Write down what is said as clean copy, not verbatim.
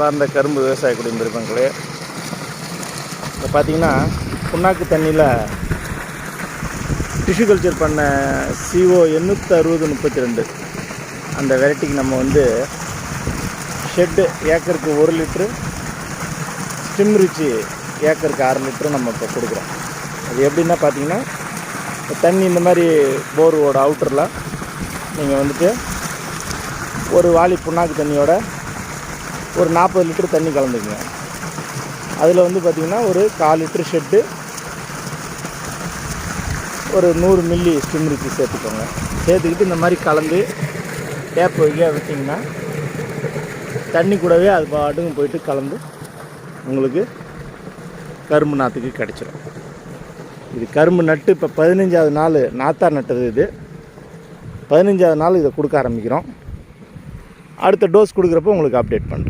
அன்பார்ந்த கரும்பு விவசாய குடியிருப்பங்களே, இப்போ பார்த்தீங்கன்னா புண்ணாக்கு தண்ணியில் டிஷ்யூ கல்ச்சர் பண்ண CO 860-32 அந்த வெரைட்டிக்கு நம்ம வந்து ஷெட்டு ஏக்கருக்கு 1 லிட்ரு, ஸ்டிம் ரிச்சு ஏக்கருக்கு 6 லிட்ரு நம்ம இப்போ கொடுக்குறோம். அது எப்படின்னா பார்த்தீங்கன்னா, தண்ணி இந்த மாதிரி போரோட அவுட்டரில் நீங்கள் வந்துட்டு ஒரு வாளி புண்ணாக்கு தண்ணியோட ஒரு 40 லிட்டர் தண்ணி கலந்துக்குங்க. அதில் வந்து பார்த்திங்கன்னா ஒரு 1/4 லிட்ரு ஷெட்டு, ஒரு 100 மில்லி ஸ்டிம் ரிச்சு சேர்த்துக்கோங்க. சேர்த்துக்கிட்டு இந்த மாதிரி கலந்து டேப் வைக்க விட்டிங்கன்னா தண்ணி கூடவே அது பாட்டுக்கும் போயிட்டு கலந்து உங்களுக்கு கரும்பு நாற்றுக்கு கிடச்சிடும். இது கரும்பு நட்டு இப்போ 15வது நாள் நாற்றார் நட்டது. இது 15வது நாள் இதை கொடுக்க ஆரம்பிக்கிறோம். அடுத்த டோஸ் கொடுக்குறப்போ உங்களுக்கு அப்டேட் பண்ணுறேன்.